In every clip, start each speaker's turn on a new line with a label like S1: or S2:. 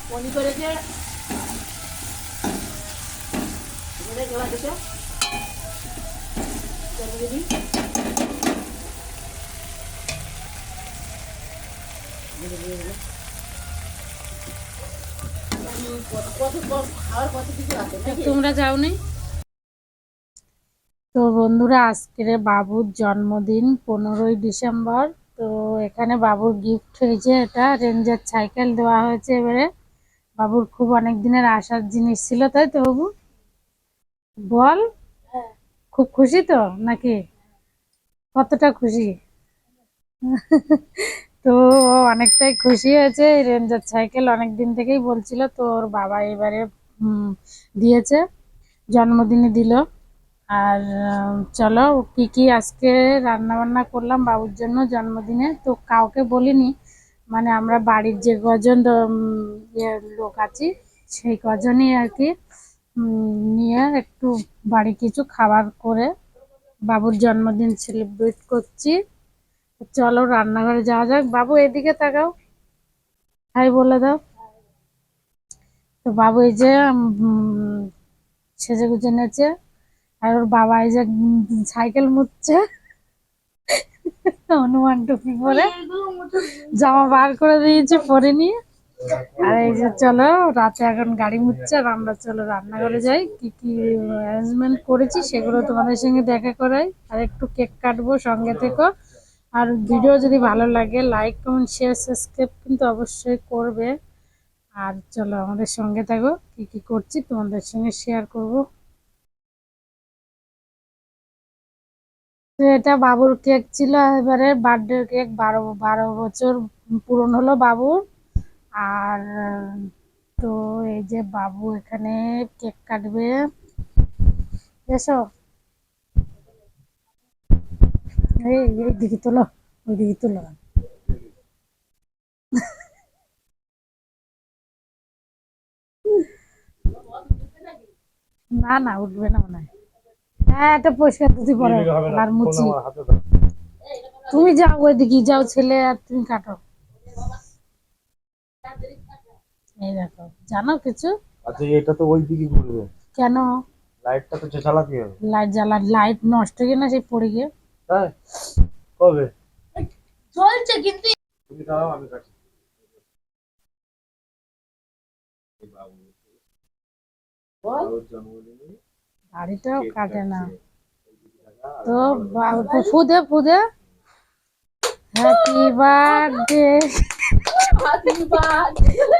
S1: পনি করেছে জোড়া দিতে দিদি
S2: তোমরা যাওনি? তো বন্ধুরা, আজকের বাবুর জন্মদিন 15ই ডিসেম্বর। তো এখানে বাবুর গিফট হয়েছে, এটা রেঞ্জার সাইকেল দেওয়া হয়েছে। এবারে বাবুর খুব অনেক দিনের আশার জিনিস ছিল, তাই তো বাবু? বল, খুব খুশি তো নাকি? কতটা খুশি? তো ও অনেকটাই খুশি হয়েছে। এই রেঞ্জার সাইকেল অনেক দিন থেকেই বলছিল, তো ওর বাবা এবারে দিয়েছে, জন্মদিনে দিল। আর চলো, কি কি আজকে রান্না বান্না করলাম বাবুর জন্য জন্মদিনে, তো কাউকে বলিনি। মানে আমরা বাড়ির যে কজন লোক আছি সেই কজনই আর কি নিয়ে একটু বাড়ি কিছু খাবার করে বাবুর জন্মদিন সেলিব্রেট করছি। চলো রান্নাঘরে যাওয়া যাক। বাবু এদিকে তাকাও, হাই বলে দাও। তো বাবু এই যে সেজে গুজে নেছে, আর ওর বাবা এই যে সাইকেল মুছছে হনুমান টুপি পরে, জামা বার করে দিয়েছে পরে নিয়ে। আর এই যে চলো, রাতে এখন গাড়ি মুছছে, আর আমরা চলো রান্নাঘরে যাই। কি কি অ্যারেঞ্জমেন্ট করেছি সেগুলো তোমাদের সঙ্গে দেখা করাই। আর একটু কেক কাটবো, সঙ্গে থেকো। আর ভিডিও যদি ভালো লাগে লাইক কমেন্ট শেয়ার সাবস্ক্রাইব কিন্তু অবশ্যই করবে। আর চলো আমাদের সঙ্গে থাকো, কি কি করছি তোমাদের সঙ্গে শেয়ার করব। তো এটা বাবুর কেক ছিল, এবারে বার্থডে কেক। 12 বছর পূরণ হলো বাবুর। আর তো এই যে বাবু এখানে কেক কাটবে, এসো এই দিকে তোলো, ওই দিকে তোলো। না না, উঠবে না মনে হয়। হ্যাঁ, এটা পরিষ্কার দিতে পারো। আর মুচি, তুমি যাও ওইদিকে, যাও ছেলে, আর তুমি কাটো। এই দেখো, জানো কিছু?
S3: আচ্ছা, এটা তো ওই দিকে ঘুরবে
S2: কেন?
S3: লাইটটা তো চালাতে হবে।
S2: লাইট জ্বালা, লাইট নষ্ট হয়ে না সেই পড়ে গিয়ে।
S3: তাই কবে
S1: চলছে কিন্তু
S3: তুমি দাঁড়াও, আমি কাটছি। বাবুর জন্মদিনে
S2: গাড়িটাও
S3: কেক
S2: কাটে না।
S3: কাটছে।
S2: তো ফুদে ফুদে, happy birthday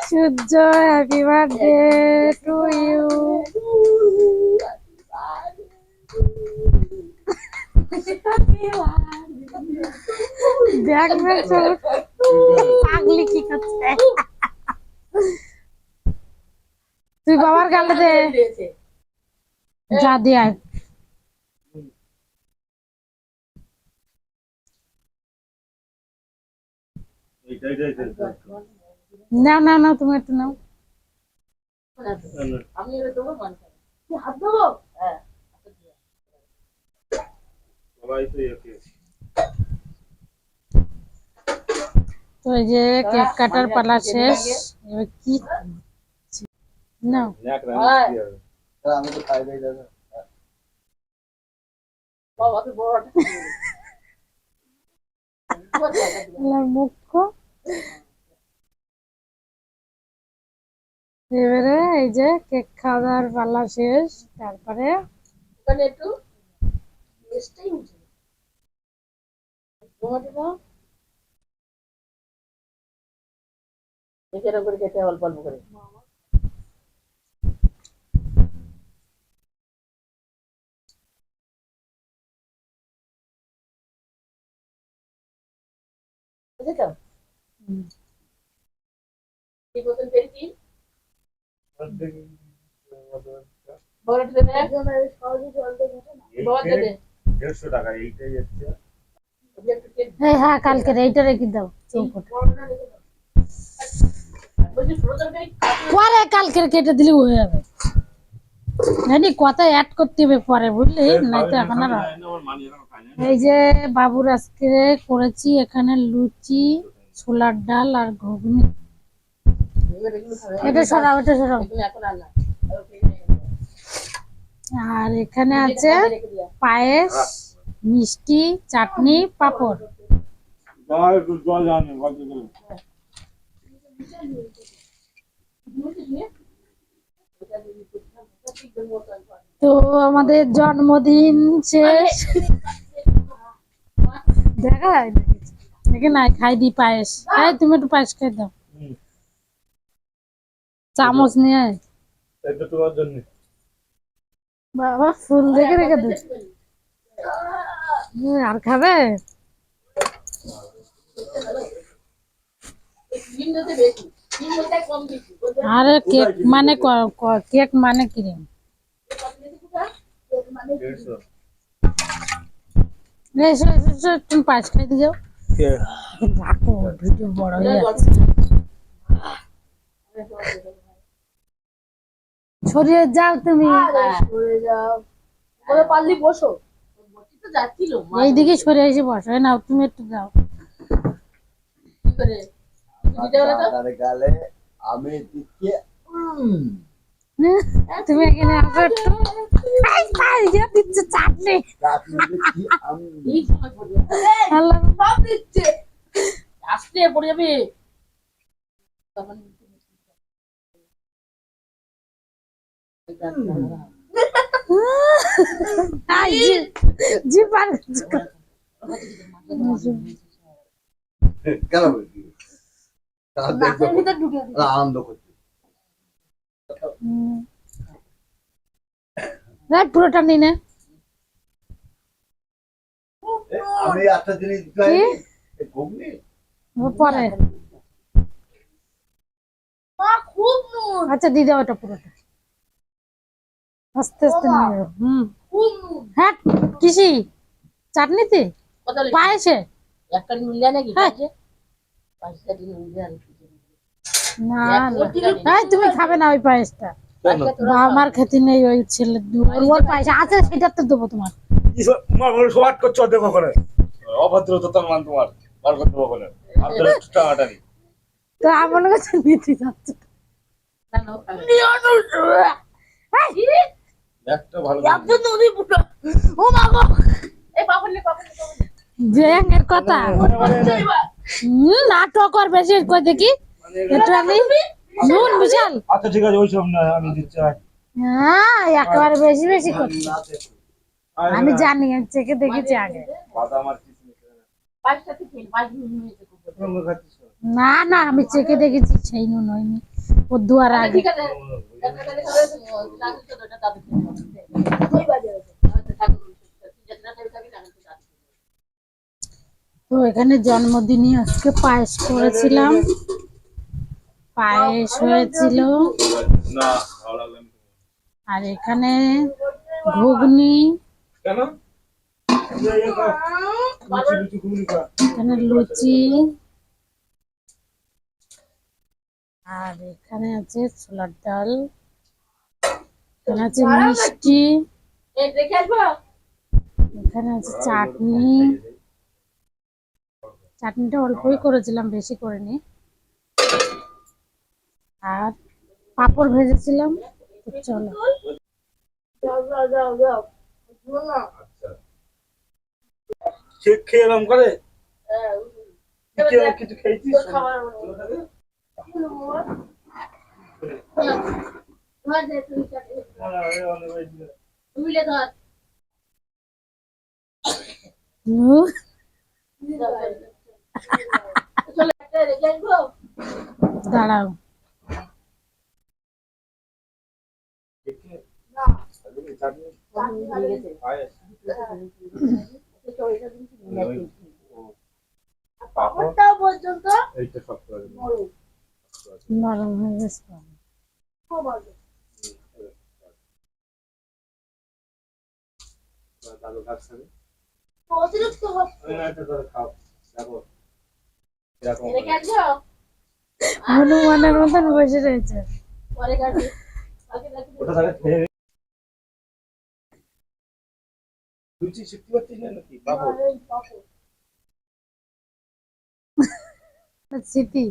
S2: Surya, happy birthday to you. দেখ না, চল পাগলি কি করছে। তুই বাবার গালে দে, যা দিয়ে আয়। না না না, তুমি একটু নাও।
S1: আমি দেবো হাত দেবো। হ্যাঁ,
S2: তো এই যে কেক কাটার পালা শেষ। এবার কি না,
S3: আমি তো খাই নাই দাদা।
S1: বাবাকে বড়
S2: মুখ্য। এবারে এই যে কেক খাওয়ার পালা শেষ, তারপরে
S1: ওখানে একটু মিষ্টি মুছে টমেটো দাও, এরকম করে খেতে অল্প অল্প করে। বুঝেছো? এই বোতল পেয়েছি, বড়টা দেবে, বড়টা দেবে।
S3: 150 টাকা এইটাই হচ্ছে।
S2: হ্যাঁ হ্যাঁ, কালকে এইটা রেখে দাও চৌকোটা, পরে কালকে কেটে দিলে হয়ে যাবে। জানি কথা অ্যাড করতে হবে পরে, বুঝলি, নাই তো এখন আর। এই যে বাবুর আজকে করেছি এখানে লুচি, ছোলার ডাল আর ঘুগনি।
S1: এবার এগুলো খাবে
S2: এটা সরাও, এটা সরাও।
S1: এগুলো এখন আর না ওকে রেখে দাও।
S2: আর এখানে আছে
S1: রেখে দিও
S2: পায়েস, মিষ্টি, চাটনি, পাঁপড়।
S3: জল একটু জল জানি গল্প করে
S2: তো আমাদের জন্মদিন শেষ। দেখা দেখে নাই, খাই দি পায়েস। এই তুমি একটু পায়েস খাই দাও, চামচ নিয়ে আয়।
S3: এটা তোমার জন্য
S2: বাবা ফুল দেখে রেখে দে। আর খাবে?
S1: ডিমটাতে বেশি ডিমটা কম দিচ্ছি
S2: আরে কেক মানে কেক মানে ক্রিম। তুমি পায়েস খাই দিয়ে যাও। রাখো, ভিডিও বড় হয়ে যাচ্ছে। ছড়িয়ে যাও তুমি,
S1: সরে যাও বলে পারলি বসো বসি তো যাচ্ছিল
S2: এইদিকে সরে এসে বসো। এই নাও তুমি একটু যাও।
S1: কি করে দিতে বলে তো
S3: আরে গালে আমি দিচ্ছি
S2: তুমি এখানে আসো একটু। এই পায়েস দিচ্ছে চাটনি।
S3: চাটনি দিচ্ছি আমি
S1: এই সময় পড়বে
S2: হ্যালো,
S1: সব দিচ্ছে আসতে পড়ে যাবে তখন
S2: জি পার
S3: কেন বলছি
S1: নাকের ভিতর ঢুকে দিচ্ছে
S3: আনন্দ করছি
S2: পুরোটা নিয়ে নে।
S3: আমি একটা জিনিস ঘুগনি
S2: পরে
S1: মা খুব নুন
S2: আচ্ছা দিয়ে দাও ওটা পুরোটা, আস্তে আস্তে নিয়ে যাও।
S1: খুব নুন
S2: হ্যাঁ কিসি চাটনিতে
S1: কত লেগে
S2: পায়েসে
S1: একটা নুন দেয় নাকি
S2: হ্যাঁ।
S1: পাঁচে পাঁচটা দিন নুন দেয় আর কিছু
S2: না না, এই তুমি খাবে না ওই পায়েসটা। বাবা মার খেতে নেই ওই ছেলে ওর পায়েস আছে, সেটা তো দেবো তোমার।
S3: তোমার বলে শর্ট করছো দেখো করে অভদ্রতা তোমার মান তোমার বার করতে হবে বলে আপনার টাটারি
S2: তো আমার কাছে নিতে যাচ্ছে।
S1: না না খাবে
S3: একটা ভালো
S1: একজন নুনি পুরো ও মা গো এই পাপড়লে
S2: জেঙ্গের কথা নাটক আর বেশি কই দেখি একটু আমি নুন বিশাল।
S3: আচ্ছা ঠিক আছে ওইসব না আমি দিচ্ছি
S2: হ্যাঁ একেবারে বেশি বেশি করছি। আমি জানি, আমি চেখে দেখেছি আগে।
S3: বাদাম আর কিশমিশ
S1: পাঁচটা থেকে পাঁচ নুন হয়েছে খুব
S3: তোমরা খাচ্ছিস
S2: না না, আমি চেখে দেখেছি, সেই নুন হয়নি। ও দুয়ার আগে
S1: ঠিক আছে একটা খালি খাবে লাল তো ওটা দাদু ওই বাজে আছে আচ্ছা ঠাকুর যেটা খাবি খাবি না তো দাদু
S2: তো এখানে জন্মদিনে আজকে পায়েস করেছিলাম, পায়েস হয়েছিল।
S3: না ভালো লাগলো না।
S2: আর এখানে ঘুগনি,
S3: কেন লুচি ঘুগনি খা
S2: এখানে লুচি, আর এখানে আছে ছোলার ডাল, এখানে আছে মিষ্টি,
S1: এই দেখে আসবো
S2: এখানে আছে চাটনি। চাটনিটা অল্পই করেছিলাম, বেশি করিনি। আর পাঁপড় ভেজেছিলাম। তো চলো
S1: যাও যাও যাও যাও শুনো না
S3: আচ্ছা কেক খেলাম করে কিছু খেয়েছিস
S1: তোর খাবার ধর দে তুই চাটনি তুমি লে ধর চলো একটা রেখে আসবো
S2: দাঁড়াও,
S1: না
S3: চাটনি
S1: হয়ে গেছে
S3: পায়েস
S1: পাপড়টাও পর্যন্ত
S3: এইটা সব করে
S1: নরম
S2: নরম হয়ে গেছে।
S1: খুব ভালো
S3: দাদু খাচ্ছে
S1: অতিরিক্ত
S3: না এটা ধরে খাও দেখো এরকম
S1: রেখে আসবো
S2: হনুমানের মতন বসে রয়েছে।
S1: পরে কাটবি আগে রাখি
S3: ওটা তাহলে খেয়ে লুচি শিখতে পারছিস না নাকি বাবু
S2: স্মৃতি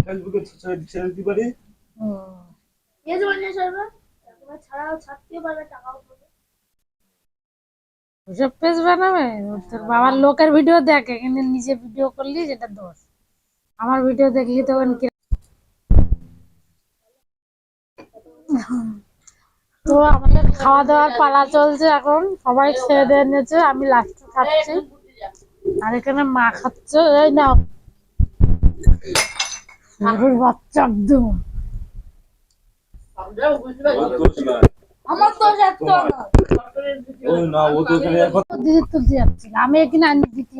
S3: ফেসবুকে ছেড়ে দিতে পারি।
S2: ওসব পেজ বানাবে? তোর বাবার লোকের ভিডিও দেখে, কিন্তু নিজে ভিডিও করলি যেটা দোষ। আমার ভিডিও দেখলি তখন কি। তো আমাদের খাওয়া দাওয়ার পালা চলছে এখন, সবাই খেয়ে দিয়ে নিয়েছে, আমি লাস্টে খাচ্ছি। আর এখানে মা খাচ্ছে। এই নাও গরুর বাচ্চা একদম।
S1: আমরাও বুঝতে পারি
S3: ওর দোষ নয়।
S1: আমার তো একটা
S3: ও না, ও তো এখানে এখন
S2: দিদি তুলতে যাচ্ছিল, আমি এখানে আনি দিচ্ছি।